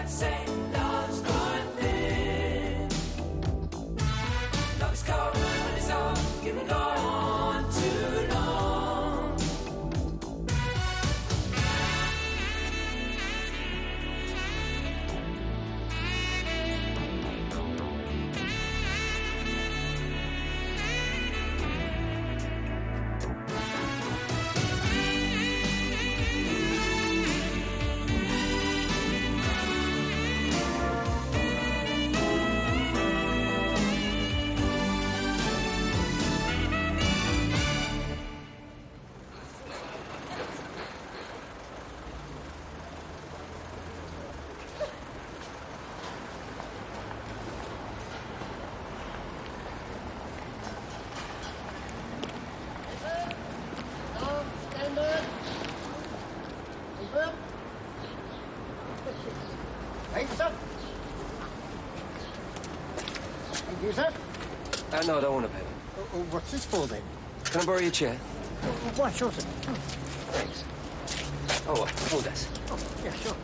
that say love's gone thin. Love is cold when it's all can go on too long. Thank you, sir. No, I don't want to pay. What's this for, then? Can I borrow your chair? Why, sure, sir. Thanks. Oh, hold this. Oh, yeah, sure.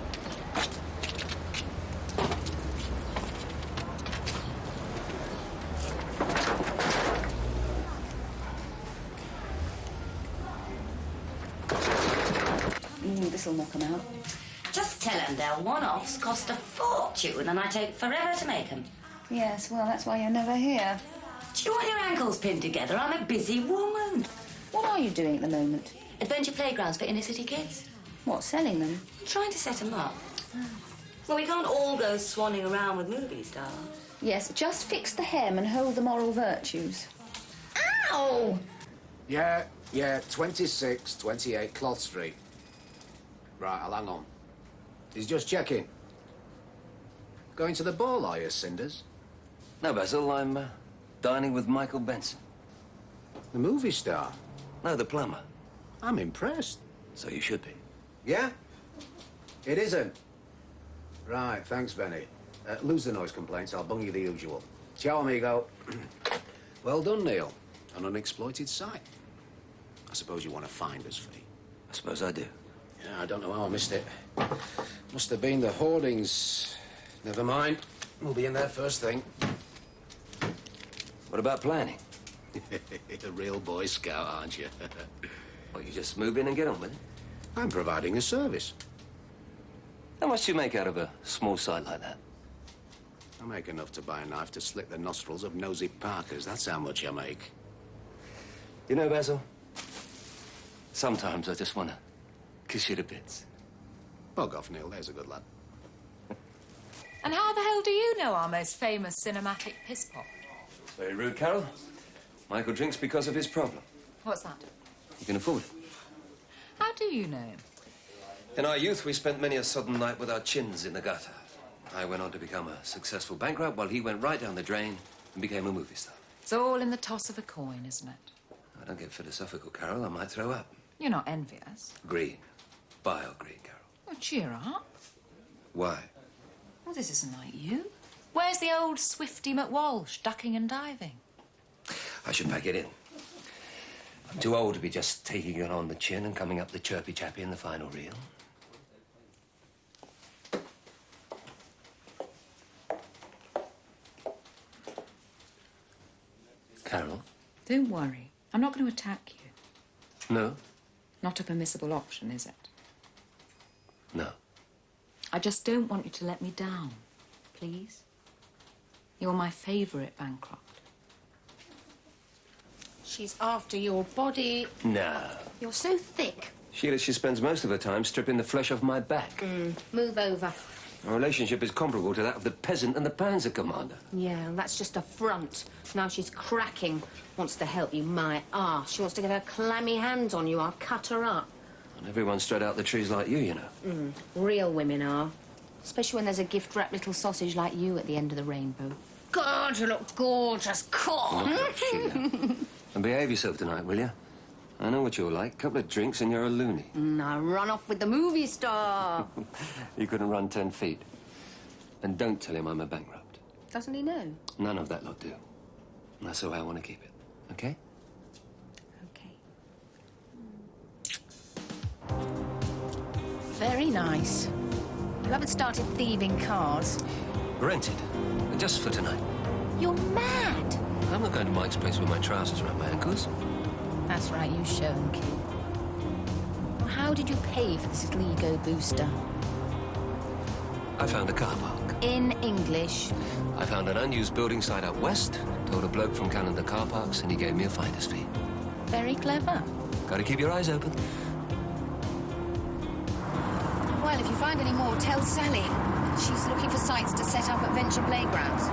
This'll knock 'em out. Just tell them their one-offs cost a fortune and I take forever to make them. Yes, well, that's why you're never here. Do you want your ankles pinned together? I'm a busy woman. What are you doing at the moment? Adventure playgrounds for inner-city kids. What, selling them? I'm trying to set them up. Well, we can't all go swanning around with movie stars. Yes, just fix the hem and hold the moral virtues. Ow! Yeah, 26, 28 Cloth Street. Right, I'll hang on. He's just checking. Going to the ball, are you, Cinders? No, Basil, I'm dining with Michael Benson. The movie star? No, the plumber. I'm impressed. So you should be. Yeah? It isn't. Right, thanks, Benny. Lose the noise complaints, I'll bung you the usual. Ciao, amigo. Well done, Neil. An unexploited site. I suppose you want a finder's fee. I suppose I do. Yeah, I don't know how I missed it. Must have been the hoardings. Never mind. We'll be in there first thing. What about planning? A real Boy Scout, aren't you? Well, you just move in and get on with it. I'm providing a service. How much do you make out of a small site like that? I make enough to buy a knife to slit the nostrils of nosy Parkers. That's how much I make. You know, Basil, sometimes I just want to kiss you to bits. Bug off, Neil. There's a good lad. And how the hell do you know our most famous cinematic piss pot? Very rude, Carol. Michael drinks because of his problem. What's that? He can afford it. How do you know him? In our youth, we spent many a sodden night with our chins in the gutter. I went on to become a successful bankrupt, while he went right down the drain and became a movie star. It's all in the toss of a coin, isn't it? I don't get philosophical, Carol. I might throw up. You're not envious. Green. Bile green, Carol. Well, cheer up. Why? Well, this isn't like you. Where's the old Swifty McWalsh, ducking and diving? I should pack it in. I'm too old to be just taking it on the chin and coming up the chirpy chappy in the final reel. Carol? Don't worry. I'm not going to attack you. No? Not a permissible option, is it? No. I just don't want you to let me down. Please? You're my favourite bankrupt. She's after your body. No. You're so thick. Sheila, she spends most of her time stripping the flesh off my back. Move over. Our relationship is comparable to that of the peasant and the panzer commander. Yeah, that's just a front. Now she's cracking. Wants to help you, my arse. She wants to get her clammy hands on you. I'll cut her up. And everyone's straight out the trees like you, you know. Real women are. Especially when there's a gift-wrapped little sausage like you at the end of the rainbow. God, you look gorgeous. Cool. Look up, Sheila. And behave yourself tonight, will you? I know what you're like. Couple of drinks and you're a loony. Now run off with the movie star. You couldn't run 10 feet. And don't tell him I'm a bankrupt. Doesn't he know? None of that lot do. And that's the way I want to keep it. Okay? Okay. Very nice. You haven't started thieving cars. Rented. Just for tonight. You're mad. I'm not going to Mike's place with my trousers around my ankles. That's right, you show 'em, kid. Well, how did you pay for this little ego booster? I found a car park. In English. I found an unused building site out west, told a bloke from Calendar Car Parks, and he gave me a finder's fee. Very clever. Gotta keep your eyes open. Well, if you find any more, tell Sally. She's looking for sites to set up at venture playgrounds.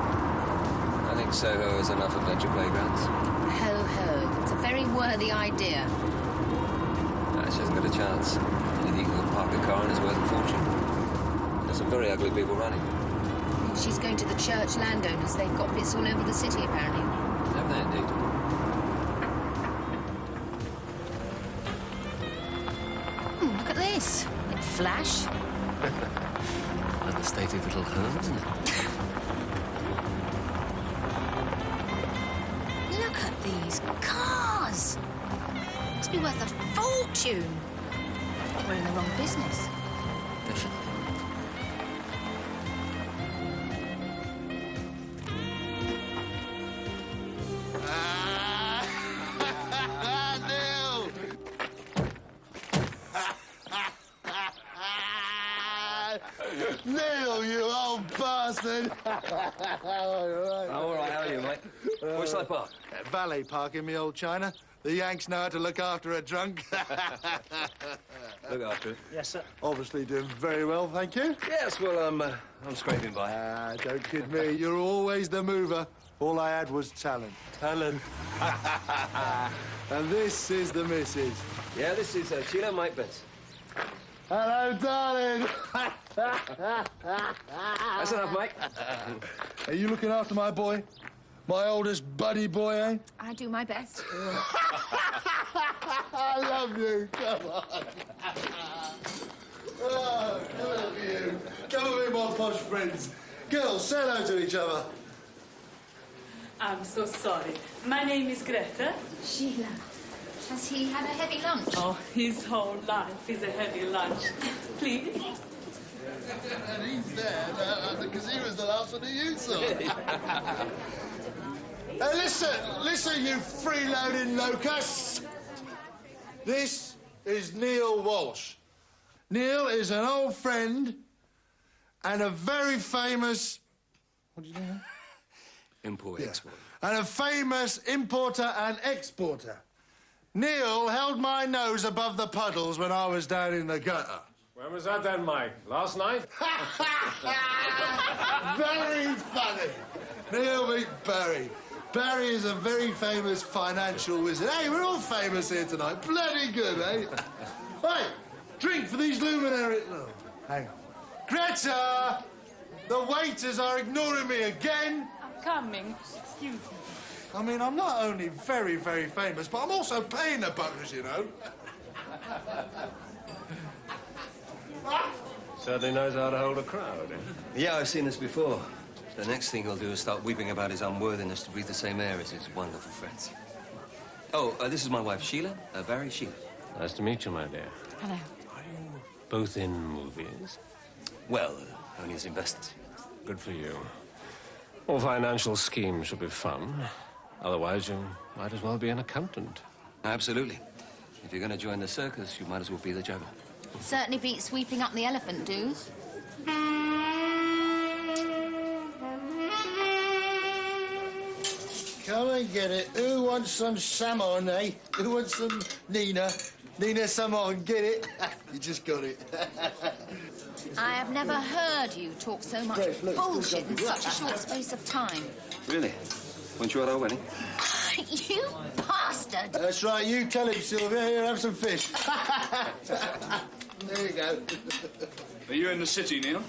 I think Soho has enough adventure playgrounds. Ho, ho. It's a very worthy idea. She hasn't got a chance. Anything you can park a car in is worth a fortune. There's some very ugly people running. She's going to the church landowners. They've got bits all over the city, apparently. Have they indeed? Look at this. Bit flash. Understated little home, isn't it? Look at these cars. Must be worth a fortune. I think we're in the wrong business. Definitely. Neil, you old bastard! All right, how are you, mate? Where shall I park? Valet park in me old China. The Yanks know how to look after a drunk. Look after it. Yes, sir. Obviously doing very well, thank you. Yes, well, I'm scraping by. Don't kid me. You're always the mover. All I had was talent. Talent. And this is the missus. Yeah, this is Sheila Mike Betts. Hello, darling. That's enough, mate. Are you looking after my boy? My oldest buddy boy, eh? I do my best. I love you. Come on. Oh, I love you. Come with me, my posh friends. Girls, say hello to each other. I'm so sorry. My name is Greta. Sheila, has he had a heavy lunch? Oh, his whole life is a heavy lunch. Please. And he's there because he was the last one that you saw. Listen, you freeloading locusts. This is Neil Walsh. Neil is an old friend and a very famous... What did you do? Import, export. And a famous importer and exporter. Neil held my nose above the puddles when I was down in the gutter. When was that then, Mike? Last night? Very funny. Neil meet Barry. Barry is a very famous financial wizard. Hey, we're all famous here tonight. Bloody good, eh? Hey, drink for these luminaries. Oh, hang on. Greta! The waiters are ignoring me again. I'm coming. Excuse me. I mean, I'm not only very, very famous, but I'm also paying the buggers, you know. Certainly knows how to hold a crowd, eh? Yeah, I've seen this before. The next thing he'll do is start weeping about his unworthiness to breathe the same air as his wonderful friends. Oh, this is my wife, Sheila. Barry, Sheila. Nice to meet you, my dear. Hello. Are you both in movies? Well, only as investors. Good for you. All financial schemes should be fun. Otherwise, you might as well be an accountant. Absolutely. If you're going to join the circus, you might as well be the juggler. Certainly beats sweeping up the elephant dues. Come and get it. Who wants some salmon, eh? Who wants some Nina? Nina salmon, get it? You just got it. I have never heard you talk so much bullshit in such a short space of time. Really? Weren't you at our wedding? You bastard! That's right, you tell him, Sylvia. Here, have some fish. There you go. Are you in the city, Neil?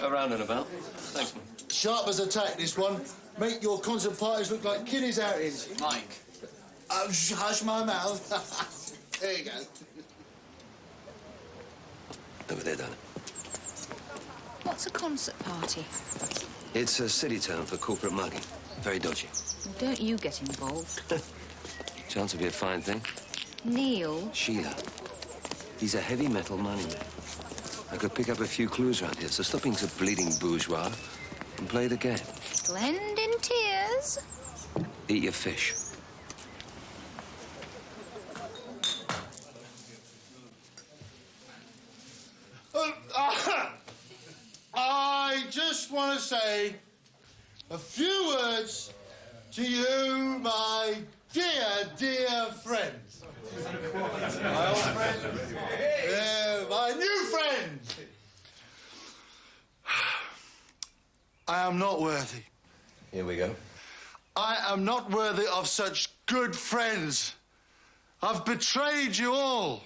Around and about. Thanks, man. Sharp as a tack, this one. Make your concert parties look like kiddies' outings. Mike. Oh, hush my mouth. There you go. Over there, darling. What's a concert party? It's a city term for corporate mugging. Very dodgy. Don't you get involved. Chance would be a fine thing. Neil. Sheila. He's a heavy metal money man. I could pick up a few clues around here, so stop being a bleeding bourgeois and play the game. Blend in tears. Eat your fish. I just want to say a few words to you, my dear, dear friends. My old friends. Yeah, my new friends. I am not worthy. Here we go. I am not worthy of such good friends. I've betrayed you all.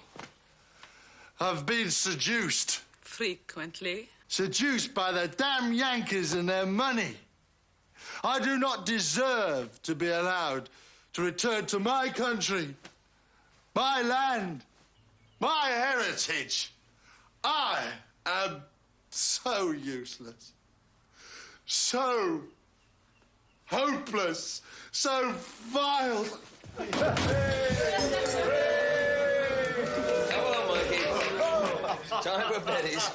I've been seduced. Frequently. Seduced by the damn Yankees and their money. I do not deserve to be allowed to return to my country, my land, my heritage. I am so useless, so hopeless, so vile. Come on, Mikey. Time for beddies.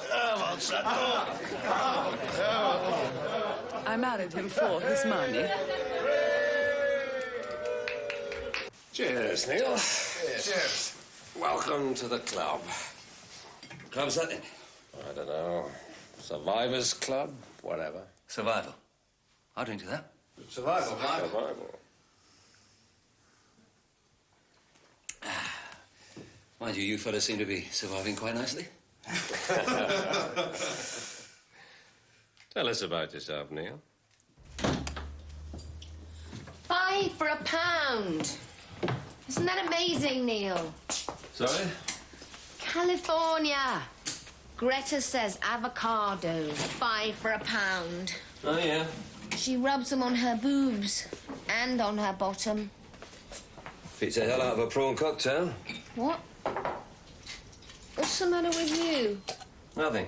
I married him for his money. Cheers, Neil. Cheers. Welcome to the club. Club's that then? I don't know. Survivors Club? Whatever. Survival. I'll drink to that. Survival. Mind you, you fellas seem to be surviving quite nicely. Tell us about yourself, Neil. 5 for £1. Isn't that amazing, Neil? Sorry? California. Greta says avocados, 5 for £1. Oh, yeah. She rubs them on her boobs and on her bottom. Beats the hell out of a prawn cocktail. What? What's the matter with you? Nothing.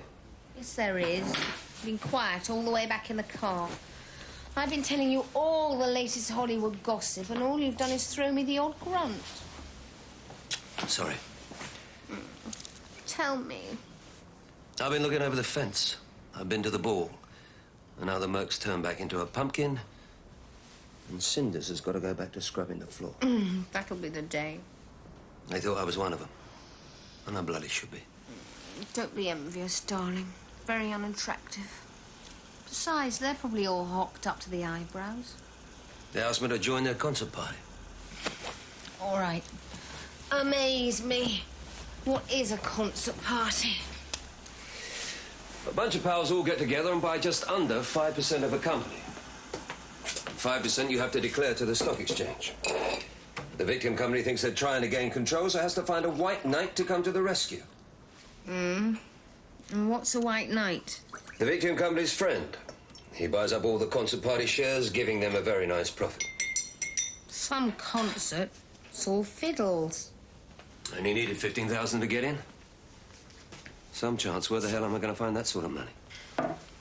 Yes, there is. You've been quiet all the way back in the car. I've been telling you all the latest Hollywood gossip, and all you've done is throw me the odd grunt. Sorry. Tell me. I've been looking over the fence. I've been to the ball. And now the Merc's turned back into a pumpkin. And Cinders has got to go back to scrubbing the floor. That'll be the day. They thought I was one of them. And I bloody should be. Don't be envious, darling. Very unattractive. Besides, they're probably all hocked up to the eyebrows. They asked me to join their concert party. All right. Amaze me. What is a concert party? A bunch of pals all get together and buy just under 5% of a company. 5% you have to declare to the stock exchange. The victim company thinks they're trying to gain control, so has to find a white knight to come to the rescue. And what's a white knight? The victim company's friend. He buys up all the concert party shares, giving them a very nice profit. Some concert. It's all fiddles. And he needed 15,000 to get in. Some chance. Where the hell am I going to find that sort of money?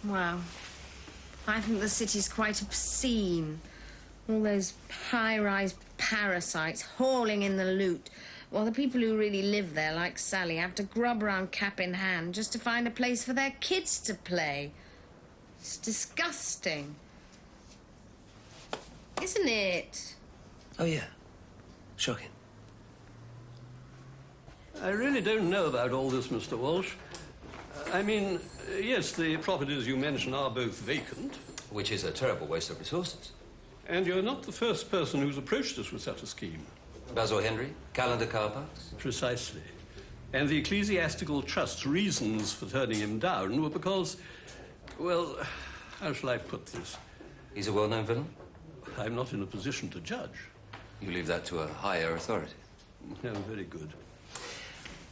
Wow. I think the city's quite obscene. All those high-rise parasites hauling in the loot, while the people who really live there, like Sally, have to grub around cap in hand just to find a place for their kids to play. It's disgusting. Isn't it? Oh, yeah. Shocking. I really don't know about all this, Mr. Walsh. I mean, yes, the properties you mention are both vacant. Which is a terrible waste of resources. And you're not the first person who's approached us with such a scheme. Basil Henry, Calendar Car Parks? Precisely. And the Ecclesiastical Trust's reasons for turning him down were because, well, how shall I put this? He's a well-known villain? I'm not in a position to judge. You leave that to a higher authority. No, very good.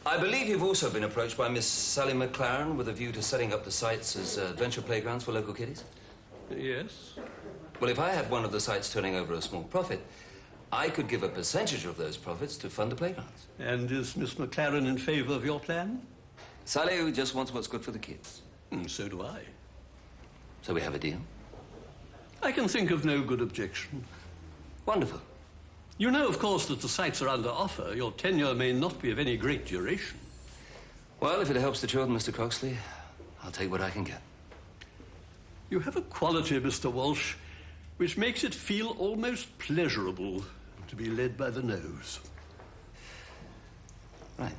I believe you've also been approached by Miss Sally McLaren with a view to setting up the sites as adventure playgrounds for local kiddies? Yes. Well, if I had one of the sites turning over a small profit, I could give a percentage of those profits to fund the playgrounds. And is Miss McLaren in favour of your plan? Sally just wants what's good for the kids. So do I. So we have a deal? I can think of no good objection. Wonderful. You know, of course, that the sites are under offer. Your tenure may not be of any great duration. Well, if it helps the children, Mr. Croxley, I'll take what I can get. You have a quality, Mr. Walsh, which makes it feel almost pleasurable to be led by the nose. Right.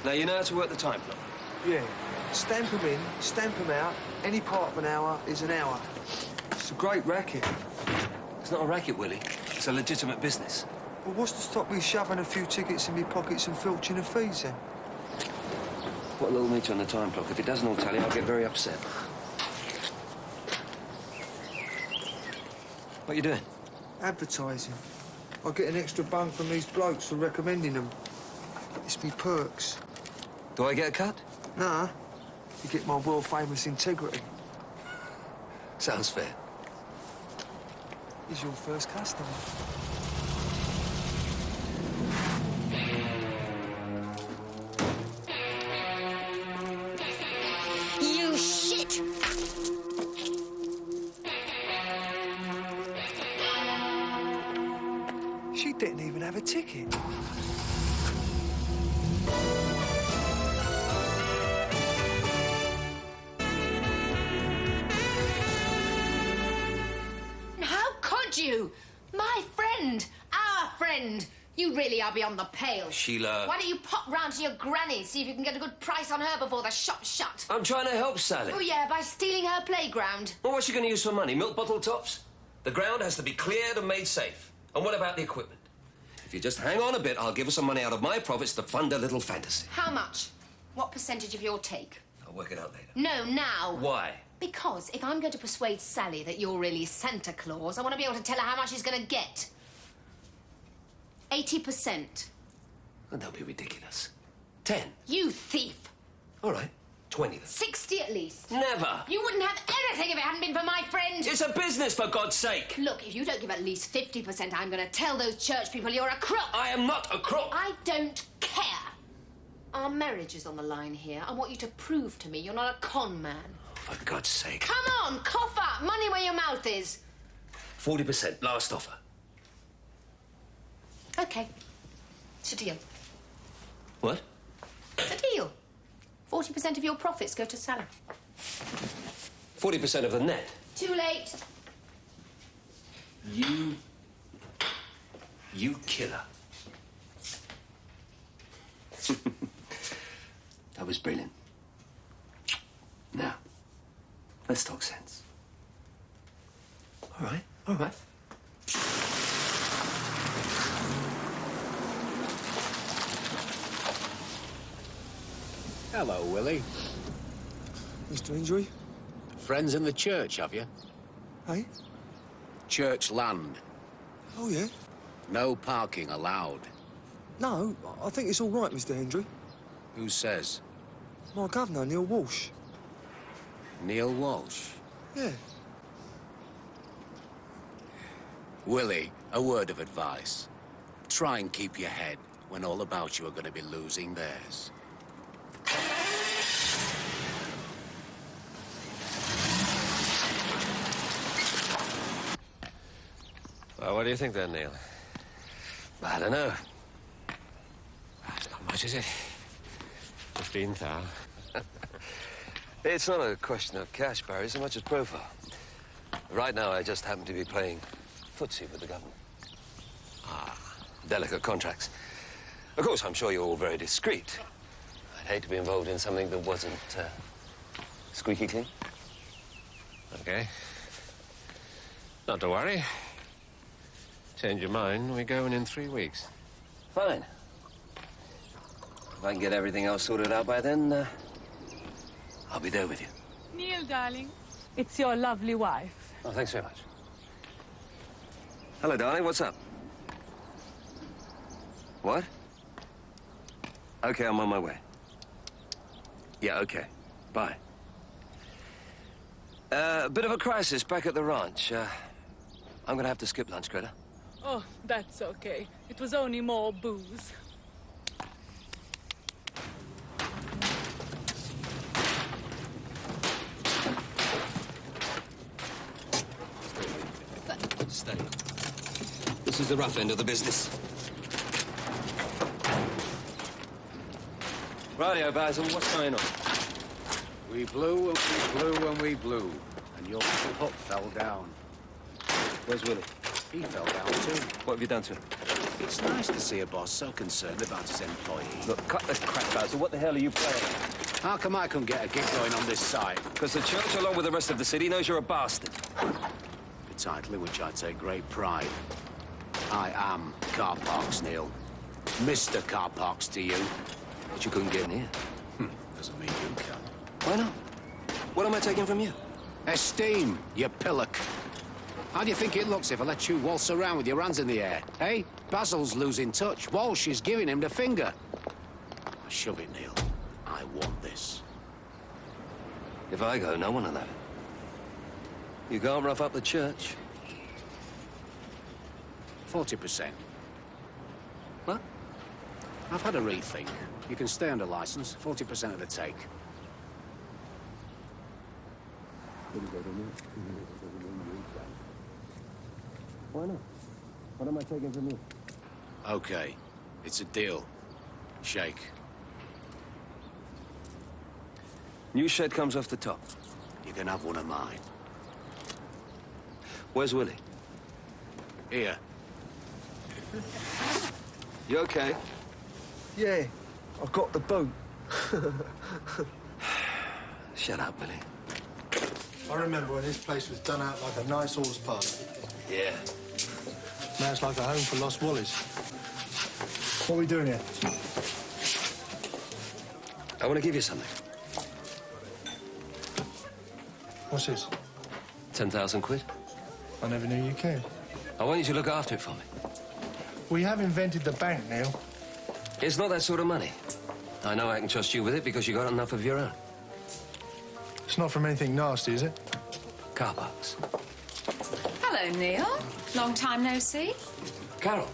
Now, you know how to work the time clock? Yeah. Stamp 'em in, stamp 'em out. Any part of an hour is an hour. It's a great racket. It's not a racket, Willie. It's a legitimate business. Well, what's to stop me shoving a few tickets in my pockets and filching the fees, then? Put a little meter on the time clock. If it doesn't all tally, I'll get very upset. What are you doing? Advertising. I get an extra bung from these blokes for recommending them. It's me perks. Do I get a cut? Nah. You get my world-famous integrity. Sounds fair. He's your first customer. You shit! She didn't even have a ticket. How could you? My friend, our friend. You really are beyond the pale. Sheila. Why don't you pop round to your granny, see if you can get a good price on her before the shop's shut? I'm trying to help Sally. Oh, yeah, by stealing her playground. Well, what's she going to use for money? Milk bottle tops? The ground has to be cleared and made safe. And what about the equipment? If you just hang on a bit, I'll give her some money out of my profits to fund her little fantasy. How much? What percentage of your take? I'll work it out later. No, now. Why? Because if I'm going to persuade Sally that you're really Santa Claus, I want to be able to tell her how much she's going to get. 80%. Oh, don't be ridiculous. 10. You thief. All right. 20 then. 60 at least. Never. You wouldn't have anything if it hadn't been for my friend. It's a business, for God's sake. Look, if you don't give at least 50%, I'm going to tell those church people you're a crook. I am not a crook. I don't care. Our marriage is on the line here. I want you to prove to me you're not a con man. For God's sake. Come on, cough up. Money where your mouth is. 40%. Last offer. Okay. It's a deal. What? It's a deal. 40% of your profits go to Sally. 40% of the net. Too late. You killer. That was brilliant. Now, let's talk sense. All right, all right. Hello, Willie. Mr. Injury? Friends in the church, have you? Hey? Church land. Oh, yeah? No parking allowed. No, I think it's all right, Mr. Hendry. Who says? My governor, Neil Walsh. Neil Walsh? Yeah. Willie, a word of advice. Try and keep your head when all about you are going to be losing theirs. Well, what do you think then, Neil? I don't know. It's not much, is it? 15,000. It's not a question of cash, Barry, so much as profile. Right now, I just happen to be playing footsie with the government. Delicate contracts. Of course, I'm sure you're all very discreet. I'd hate to be involved in something that wasn't squeaky clean. Okay. Not to worry. Change your mind, we go in 3 weeks. Fine. If I can get everything else sorted out by then, I'll be there with you. Neil, darling, it's your lovely wife. Oh, thanks very much. Hello, darling. What's up? What? Okay, I'm on my way. Yeah, okay. Bye. A bit of a crisis back at the ranch. I'm gonna have to skip lunch, Greta. Oh, that's okay. It was only more booze. Stay. This is the rough end of the business. Radio, Basil, what's going on? We blew and we blew and we blew, and your little hut fell down. Where's Willie? He fell down too. What have you done to him? It's nice to see a boss so concerned about his employees. Look, cut the crap, Basil. What the hell are you playing? How come I couldn't get a gig going on this site? Because the church, along with the rest of the city, knows you're a bastard. A title in which I take great pride. I am Car Parks, Neil. Mr. Car Parks to you. But you couldn't get in here. Doesn't mean you can. Why not? What am I taking from you? Esteem, you pillock. How do you think it looks if I let you waltz around with your hands in the air? Hey? Basil's losing touch. Walsh is giving him the finger. Shove it, Neil. I want this. If I go, no one will have it. You can't rough up the church. 40%. What? I've had a rethink. You can stay under license, 40% of the take. Why not? What am I taking from you? Okay. It's a deal. Shake. New shed comes off the top. You can have one of mine. Where's Willie? Here. You okay? Yeah, I've got the boot. Shut up, Willie. I remember when this place was done out like a nice horse park. Yeah. Now it's like a home for lost wallies. What are we doing here? I want to give you something. What's this? 10,000 quid. I never knew you cared. I want you to look after it for me. We have invented the bank, Neil. It's not that sort of money. I know I can trust you with it because you got enough of your own. It's not from anything nasty, is it? Car parks. Hello, Neil. Long time no see. Carol.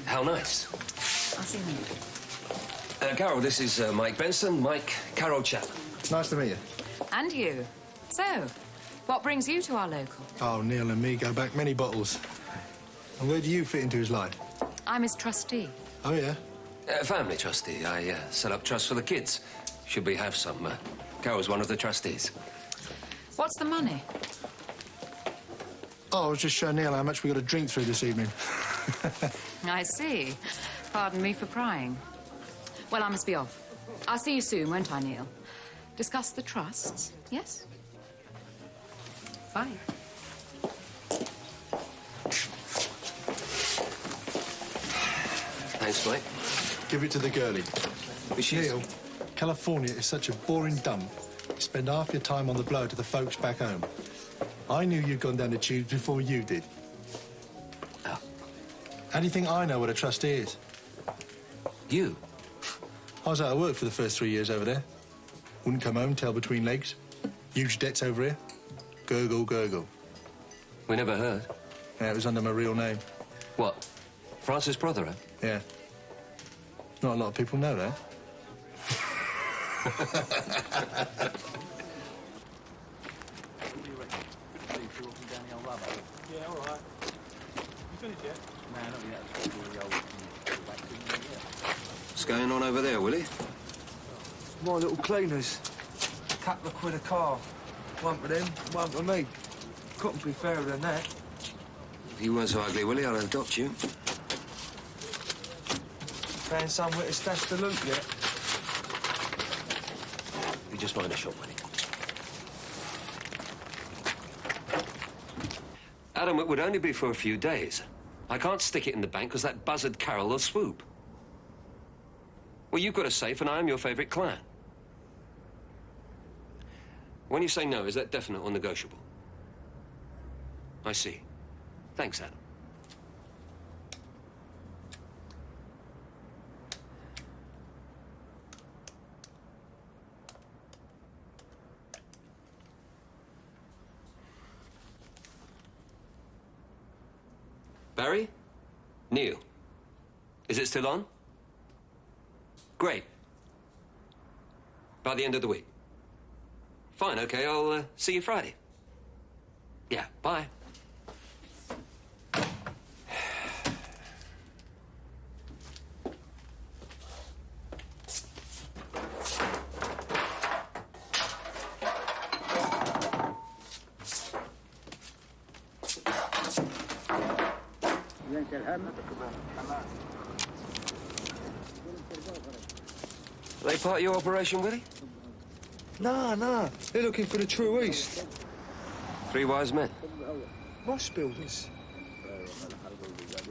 How nice. I'll see you. Carol, this is Mike Benson, Mike Carol Chapman. Nice to meet you. And you. So, what brings you to our local? Oh, Neil and me go back many bottles. And where do you fit into his life? I'm his trustee. Oh, yeah? Family trustee. I set up trusts for the kids. Should we have some? Carol's one of the trustees. What's the money? Oh, I was just showing Neil how much we got to drink through this evening. I see. Pardon me for prying. Well, I must be off. I'll see you soon, won't I, Neil? Discuss the trusts, yes? Bye. Thanks, Mike. Give it to the girlie. Neil, California is such a boring dump. You spend half your time on the blow to the folks back home. I knew you'd gone down the tubes before you did. Oh. How do you think I know what a trustee is? You? I was out of work for the first 3 years over there. Wouldn't come home, tail between legs. Huge debts over here. Gurgle, gurgle. We never heard. Yeah, it was under my real name. What? Francis Prothero? Yeah. Not a lot of people know that. Yeah, all right. You finished yet? No, not yet. What's going on over there, Willie? My little cleaners. Couple of quid a car. One for them, one for me. Couldn't be fairer than that. If you weren't so ugly, Willie, I'd adopt you. Found somewhere to stash the loot yet? You just mind a shot, Willie. Adam, it would only be for a few days. I can't stick it in the bank because that buzzard Carol will swoop. Well, you've got a safe and I am your favourite client. When you say no, is that definite or negotiable? I see. Thanks, Adam. Barry? Neil? Is it still on? Great. By the end of the week. Fine, okay, I'll see you Friday. Yeah, bye. Are they part of your operation, Willie? Nah. They're looking for the True East. Three wise men. Moss builders.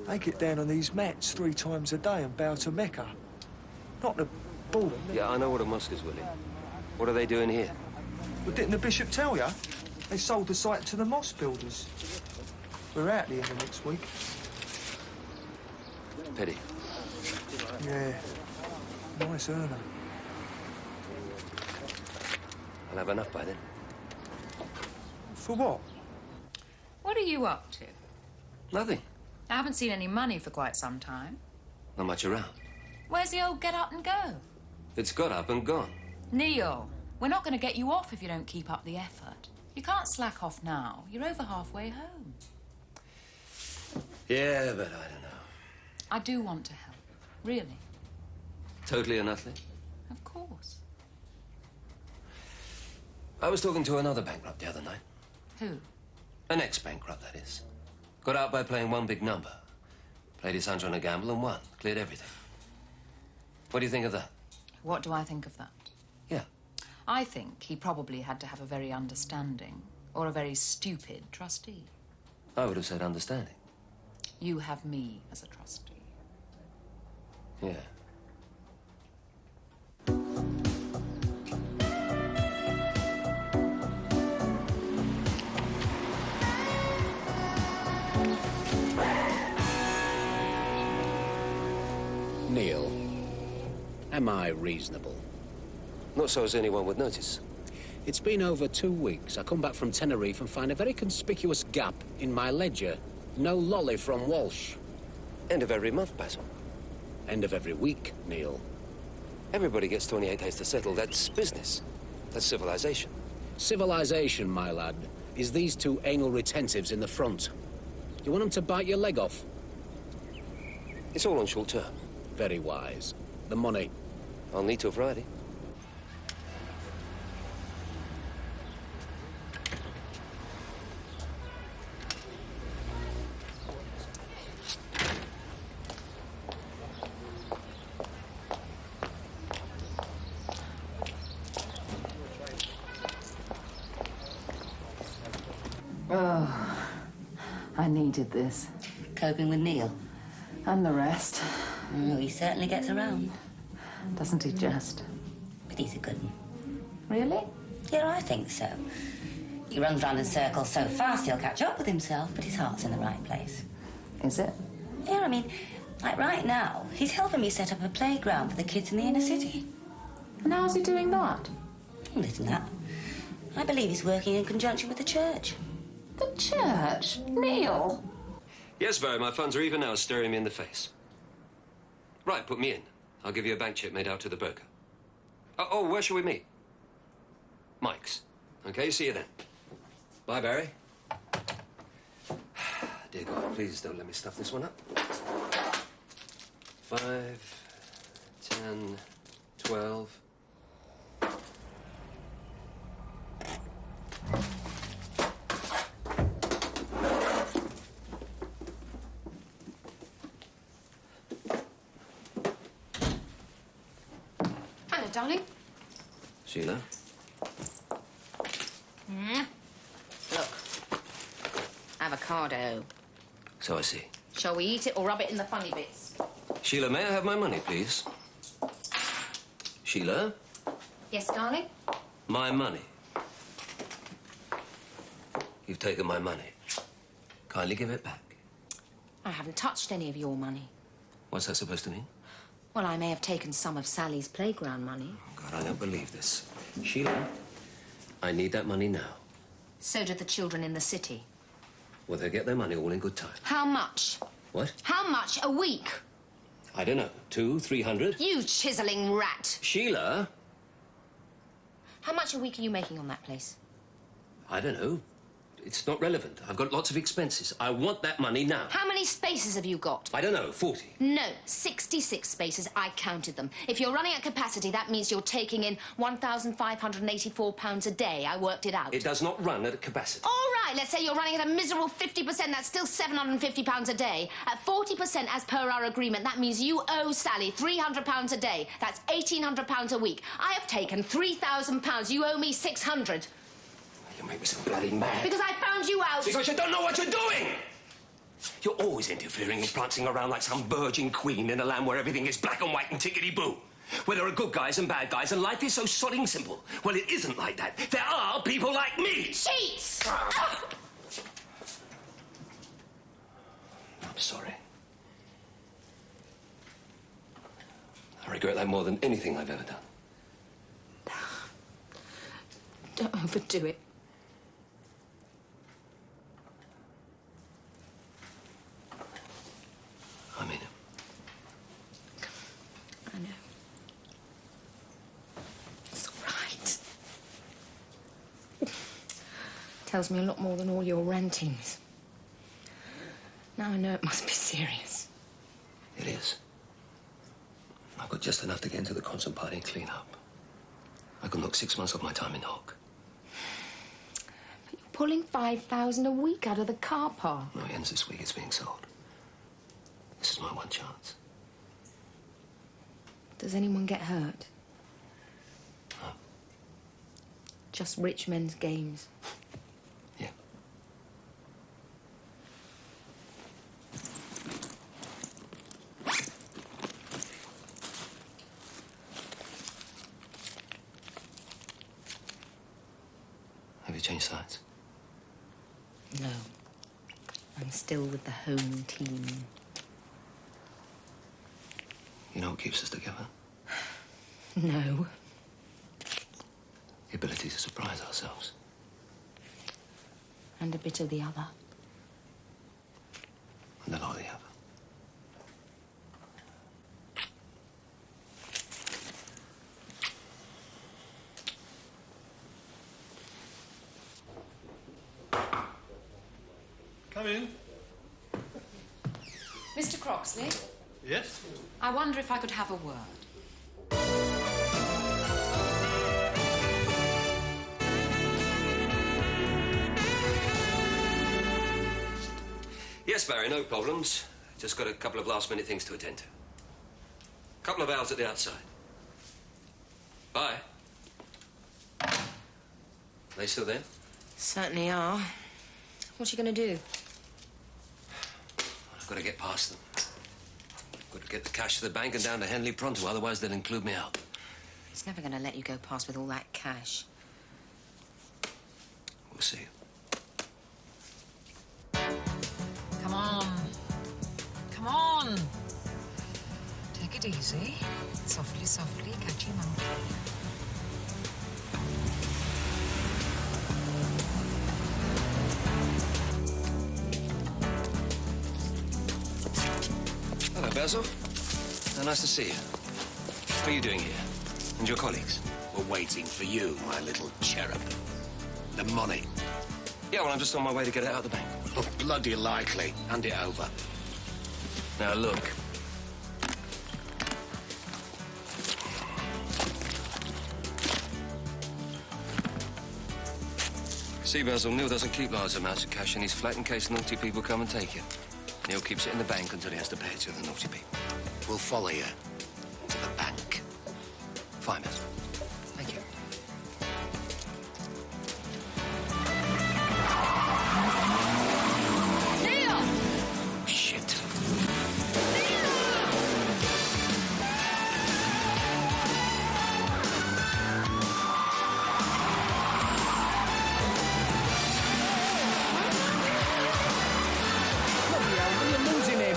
They get down on these mats 3 times a day and bow to Mecca. Not to ball them. Yeah, I know what a mosque is, Willie. What are they doing here? But didn't the bishop tell you? They sold the site to the Moss builders. We're out the end of next week. Pity. Yeah. Nice earner. I'll have enough by then. For what? What are you up to? Nothing. I haven't seen any money for quite some time. Not much around. Where's the old get up and go? It's got up and gone. Neil, we're not going to get you off if you don't keep up the effort. You can't slack off now. You're over halfway home. Yeah, but I don't know. I do want to help. Really. Totally and utterly. Of course. I was talking to another bankrupt the other night. Who? An ex-bankrupt, that is. Got out by playing one big number. Played his hunch on a gamble and won. Cleared everything. What do you think of that? What do I think of that? Yeah. I think he probably had to have a very understanding or a very stupid trustee. I would have said understanding. You have me as a trustee. Yeah. Neil, am I reasonable? Not so as anyone would notice. It's been over 2 weeks. I come back from Tenerife and find a very conspicuous gap in my ledger. No lolly from Walsh. End of every month, Basil. End of every week, Neil. Everybody gets 28 days to settle. That's business. That's civilization. Civilization, my lad, is these 2 anal retentives in the front. You want them to bite your leg off? It's all on short term. Very wise. The money? I'll need till Friday. Oh, I needed this. Coping with Neil? And the rest. Oh, he certainly gets around. Doesn't he just? But he's a good one. Really? Yeah, I think so. He runs round in circles so fast he'll catch up with himself, but his heart's in the right place. Is it? Yeah, I mean, like right now, he's helping me set up a playground for the kids in the inner city. And how's he doing that? Listen to that. I believe he's working in conjunction with the church. The church? Neil? Yes, Barry, my funds are even now staring me in the face. Right, put me in. I'll give you a bank check made out to the broker. Oh, where shall we meet? Mike's. Okay, see you then. Bye, Barry. Dear God, please don't let me stuff this one up. 5, 10, 12. Hello, darling. Sheila? Look. Avocado. So I see. Shall we eat it or rub it in the funny bits? Sheila, may I have my money, please? Sheila? Yes, darling? My money. You've taken my money. Kindly give it back. I haven't touched any of your money. What's that supposed to mean? Well, I may have taken some of Sally's playground money. Oh, God, I don't believe this. Sheila, I need that money now. So do the children in the city. Well, they'll get their money all in good time. How much? What? How much a week? I don't know. 200, 300? You chiseling rat. Sheila? How much a week are you making on that place? I don't know. It's not relevant. I've got lots of expenses. I want that money now. How many spaces have you got? I don't know, 40. No, 66 spaces. I counted them. If you're running at capacity, that means you're taking in £1,584 a day. I worked it out. It does not run at a capacity. All right, let's say you're running at a miserable 50%. That's still £750 a day. At 40% as per our agreement, that means you owe Sally £300 a day. That's £1,800 a week. I have taken £3,000. You owe me £600. You make me so bloody mad. Because I found you out. Because you don't know what you're doing! You're always interfering and prancing around like some virgin queen in a land where everything is black and white and tickety-boo. Where there are good guys and bad guys and life is so sodding simple. Well, it isn't like that. There are people like me! Cheats! I'm sorry. I regret that more than anything I've ever done. Don't overdo it. I mean it. I know. It's all right. Tells me a lot more than all your rantings. Now I know it must be serious. It is. I've got just enough to get into the concert party and clean up. I could knock 6 months off my time in Hock. But you're pulling £5,000 a week out of the car park. No, it ends this week. It's being sold. This is my one chance. Does anyone get hurt? No. Just rich men's games. Yeah. Have you changed sides? No. I'm still with the home team. You know what keeps us together? No. The ability to surprise ourselves. And a bit of the other. And a lot of the other. Come in. Mr. Croxley, Yes? I wonder if I could have a word. Yes, Barry, no problems. Just got a couple of last-minute things to attend to. Couple of hours at the outside. Bye. They still there? Certainly are. What's she going to do? I've got to get past them. Got to get the cash to the bank and down to Henley pronto, otherwise they'll include me out. He's never going to let you go past with all that cash. We'll see. Come on. Come on. Take it easy. Softly, softly, catch him out. Hello, Basil. Nice to see you. What are you doing here? And your colleagues? We're waiting for you, my little cherub. The money. Yeah, well, I'm just on my way to get it out of the bank. Oh, bloody likely. Hand it over. Now, look. See, Basil, Neil doesn't keep large amounts of cash in his flat in case naughty people come and take it. Neil keeps it in the bank until he has to pay it to the naughty people. We'll follow you to the bank. Fine, Basil. Thank you. Neil! Shit. You're losing him.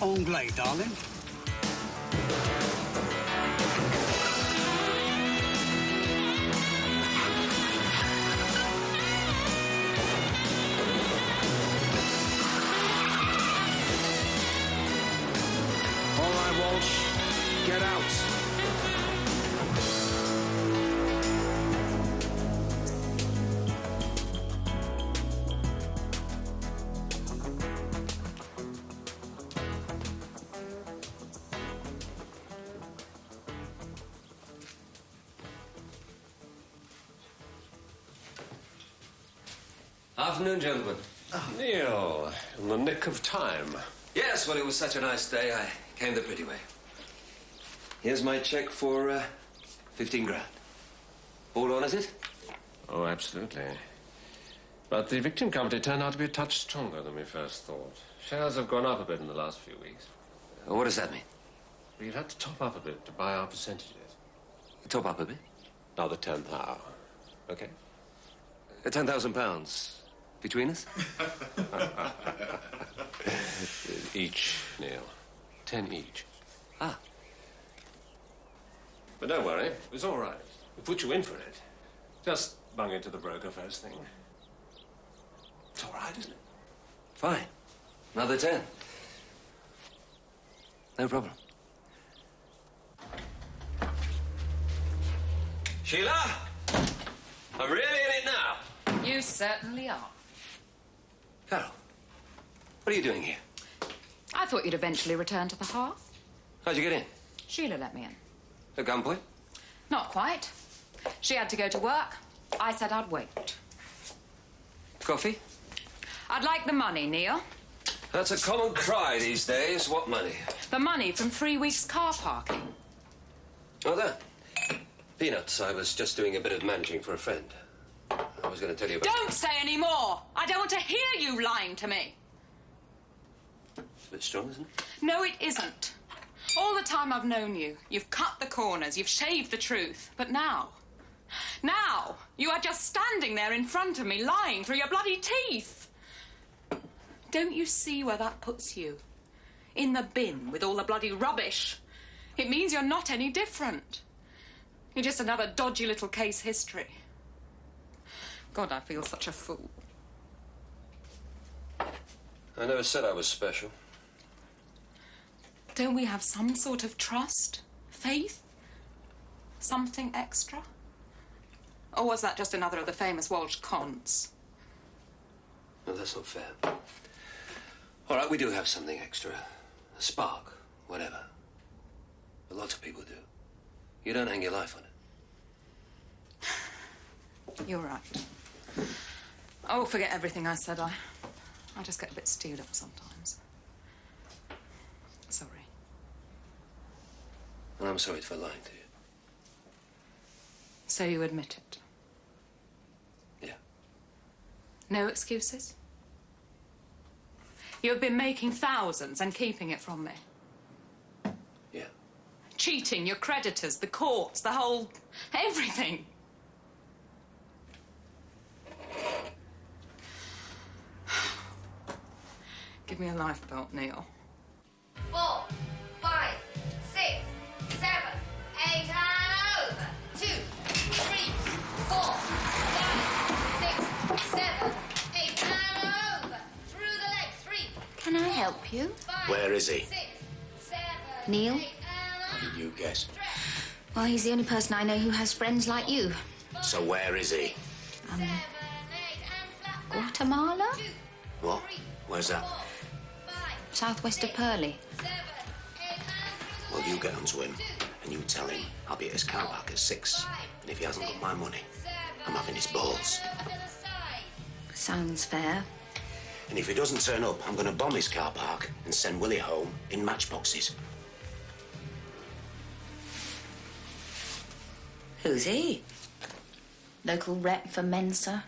Anglais, darling. All right, Walsh. Get out. Afternoon, gentlemen. Neil, in the nick of time. Yes, well, it was such a nice day, I came the pretty way. Here's my check for 15 grand. All on, is it? Oh, absolutely. But the victim company turned out to be a touch stronger than we first thought. Shares have gone up a bit in the last few weeks. What does that mean? We've had to top up a bit to buy our percentages. Top up a bit? Now the 10th hour. Okay? £10,000 between us? Each, Neil. 10 each. Ah. But don't worry, it's all right. We put you in for it. Just bung it to the broker first thing. It's all right, isn't it? Fine. Another 10. No problem. Sheila! I'm really in it now. You certainly are. Carol, what are you doing here? I thought you'd eventually return to the hearth. How'd you get in? Sheila let me in. At gunpoint? Not quite. She had to go to work. I said I'd wait. Coffee? I'd like the money, Neil. That's a common cry these days. What money? The money from 3 weeks' car parking. Oh, that. Peanuts. I was just doing a bit of managing for a friend. I was going to tell you about... Don't say any more! I don't want to hear you lying to me. It's a bit strong, isn't it? No, it isn't. All the time I've known you, you've cut the corners, you've shaved the truth. But now, you are just standing there in front of me, lying through your bloody teeth. Don't you see where that puts you? In the bin with all the bloody rubbish. It means you're not any different. You're just another dodgy little case history. God, I feel such a fool. I never said I was special. Don't we have some sort of trust? Faith? Something extra? Or was that just another of the famous Walsh cons? No, that's not fair. All right, we do have something extra. A spark, whatever. A lot of people do. You don't hang your life on it. You're right. Oh, forget everything I said. I just get a bit stewed up sometimes. Sorry. And I'm sorry for lying to you. So you admit it? Yeah. No excuses? You have been making thousands and keeping it from me. Yeah. Cheating your creditors, the courts, the whole... everything. Give me a lifebelt, Neil. 4, 5, 6, 7, 8, and over. 2, 3, 4, 5, 6, 7, 8, and over. Through the legs. 3. Can I help you? Where is he? 6, 7, Neil? How did you guess? Well, he's the only person I know who has friends like you. So where is he? Guatemala? What? Where's that? Southwest of Purley. Well, you get onto him and you tell him I'll be at his car park at 6. And if he hasn't got my money, I'm having his balls. Sounds fair. And if he doesn't turn up, I'm going to bomb his car park and send Willie home in matchboxes. Who's he? Local rep for Mensa.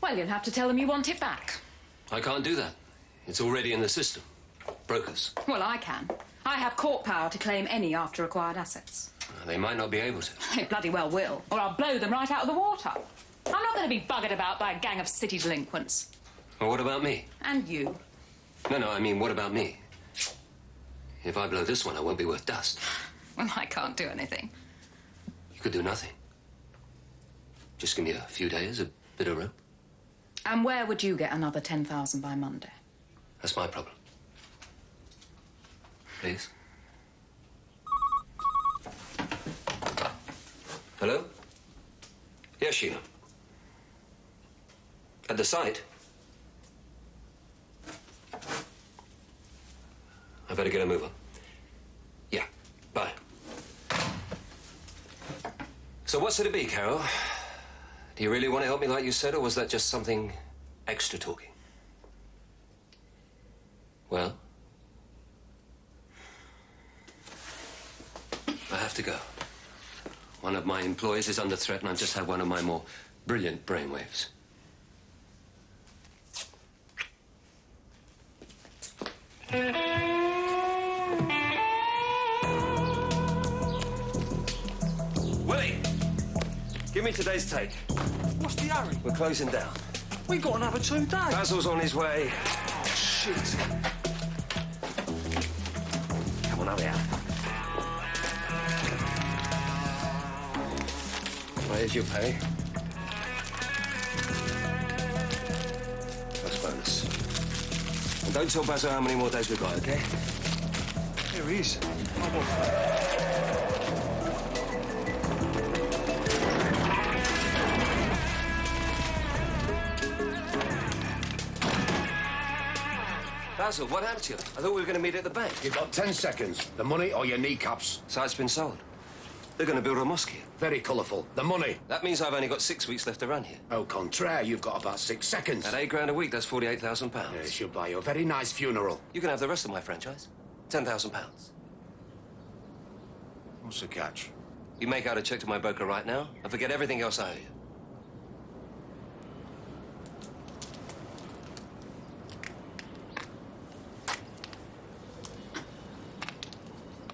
Well, you'll have to tell them you want it back. I can't do that. It's already in the system. Brokers. Well, I can. I have court power to claim any after-acquired assets. They might not be able to. They bloody well will, or I'll blow them right out of the water. I'm not going to be buggered about by a gang of city delinquents. Well, what about me? And you. No, I mean, what about me? If I blow this one, I won't be worth dust. Well, I can't do anything. You could do nothing. Just give me a few days, a bit of rope. And where would you get another 10,000 by Monday? That's my problem. Please. Hello? Yes, Sheila. At the site? I better get a move on. Yeah, bye. So what's it to be, Carol? Do you really want to help me like you said, or was that just something extra talking? Well? I have to go. One of my employees is under threat, and I've just had one of my more brilliant brainwaves. Willie! Give me today's take. What's the hurry? We're closing down. We got another 2 days. Basil's on his way. Oh, shit. Come on, hurry up. Well, here's your pay. Plus bonus. And don't tell Basil how many more days we've got, okay? Here he is. Basil, what happened to you? I thought we were going to meet at the bank. You've got 10 seconds. The money or your kneecaps. Site's been sold. They're going to build a mosque here. Very colourful. The money. That means I've only got 6 weeks left to run here. Au contraire, you've got about 6 seconds. At £8 a week, that's £48,000. It should buy you a very nice funeral. You can have the rest of my franchise. £10,000. What's the catch? You make out a cheque to my broker right now and forget everything else I owe you.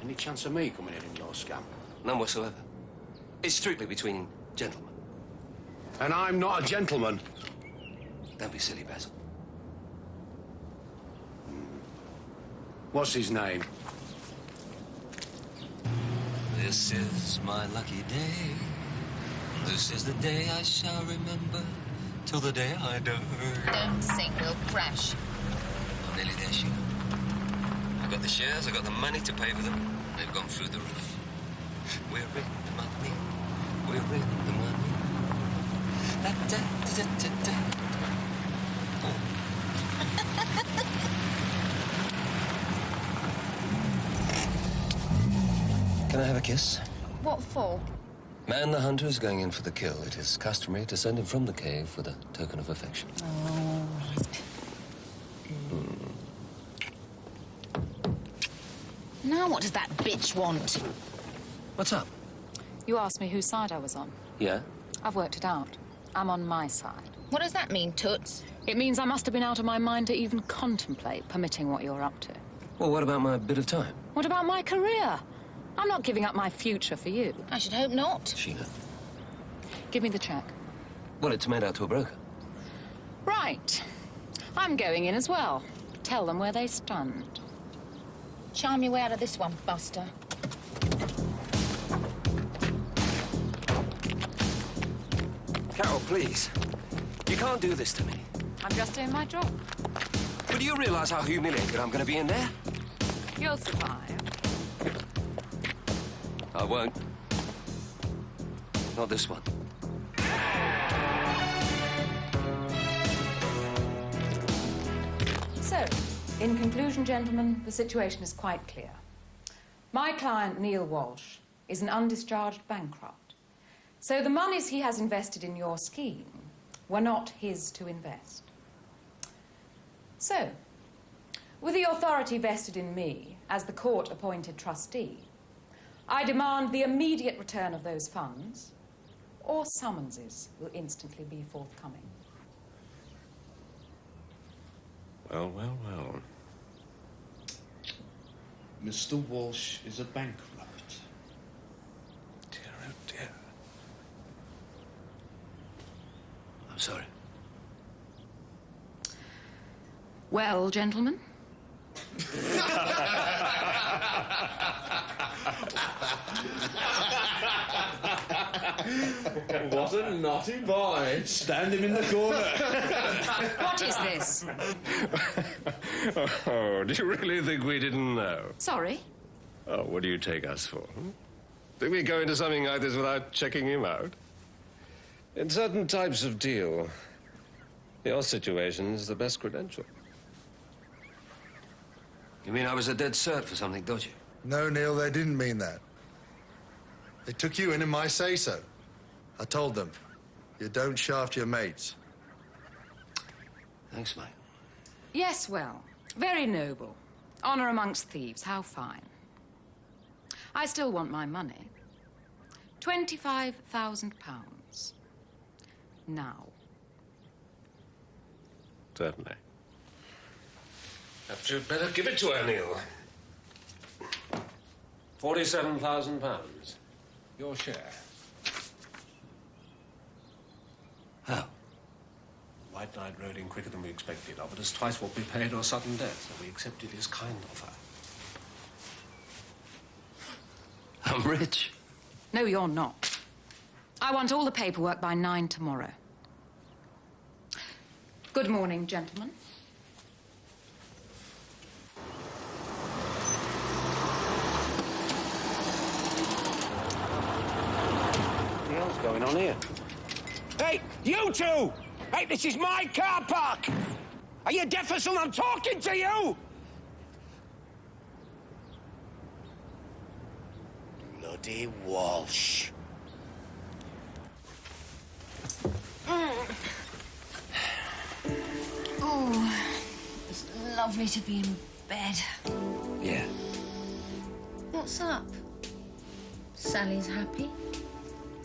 Any chance of me coming in your scam? None whatsoever. It's strictly between gentlemen. And I'm not a gentleman. Don't be silly, Basil. What's his name? This is my lucky day. This is the day I shall remember till the day I die. Don't sing, we'll crash. I'm nearly there, Sheila. I got the shares, I got the money to pay for them. They've gone through the roof. We're in the money. We're in the money. Da, da, da, da, da. Can I have a kiss? What for? Man the hunter is going in for the kill. It is customary to send him from the cave with a token of affection. Oh, right. Now what does that bitch want? What's up? You asked me whose side I was on. Yeah? I've worked it out. I'm on my side. What does that mean, Toots? It means I must have been out of my mind to even contemplate permitting what you're up to. Well, what about my bit of time? What about my career? I'm not giving up my future for you. I should hope not. Sheila. Give me the cheque. Well, it's made out to a broker. Right. I'm going in as well. Tell them where they stand. Charm your way out of this one, Buster. Carol, please. You can't do this to me. I'm just doing my job. But do you realise how humiliated I'm going to be in there? You'll survive. I won't. Not this one. So, in conclusion, gentlemen, the situation is quite clear. My client, Neil Walsh, is an undischarged bankrupt. So the monies he has invested in your scheme were not his to invest. So, with the authority vested in me as the court-appointed trustee, I demand the immediate return of those funds, or summonses will instantly be forthcoming. Well, well, well. Mr. Walsh is a bankrupt. Dear, oh dear. I'm sorry. Well, gentlemen, What a naughty boy. Stand him in the corner. What is this? Oh, do you really think we didn't know? Sorry? Oh, what do you take us for? Think we go into something like this without checking him out? In certain types of deal, your situation's the best credential. You mean I was a dead cert for something dodgy? No, Neil, they didn't mean that. They took you in my say-so. I told them, you don't shaft your mates. Thanks, mate. Yes, well, very noble. Honor amongst thieves, how fine. I still want my money. £25,000. Now. Certainly. Perhaps you'd better give it to her, Neil. £47,000. Your share. How? White Knight rode in quicker than we expected. Offered us twice what we paid or sudden death, so we accepted his kind offer. I'm rich. No, you're not. I want all the paperwork by 9 tomorrow. Good morning, gentlemen. What the hell's going on here? Hey, you two! Hey, this is my car park! Are you deaf or something? I'm talking to you! Bloody Walsh. Oh, it's lovely to be in bed. Yeah. What's up? Sally's happy.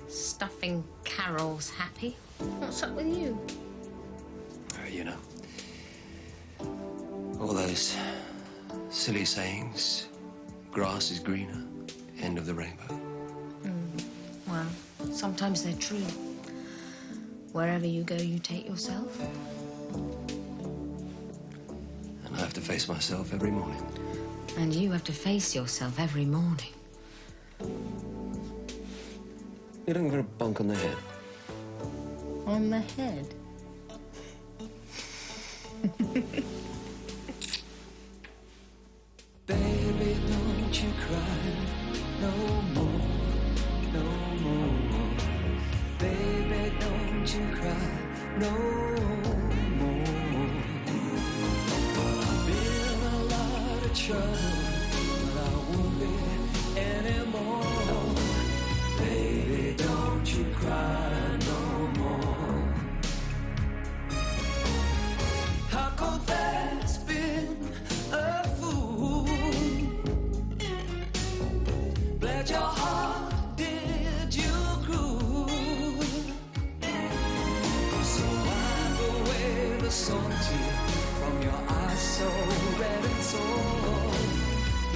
Stuffing Carol's happy. What's up with you? You know, all those silly sayings, grass is greener, end of the rainbow. Well, sometimes they're true. Wherever you go, you take yourself. And I have to face myself every morning. And you have to face yourself every morning. You're looking for a bunk on the head. On the head? Baby, don't you cry no more, no more. Baby, don't you cry no more. I've been in a lot of trouble, but I won't be anymore. Baby, don't you cry no more. How could that's been a fool? Bled your heart, did you cruel? So wipe away the sun tear from your eyes so red and sore.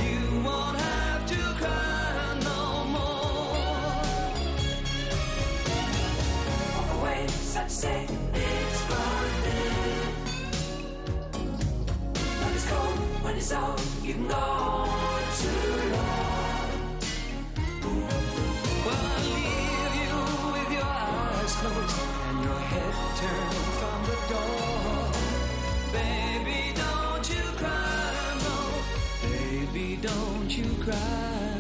You won't have to cry no more. Walk away, such say it's fine. Love is cold when it's old. You can go too long. Well, I leave you with your eyes closed and your head turned from the door. Baby, don't you cry, no. Baby, don't you cry.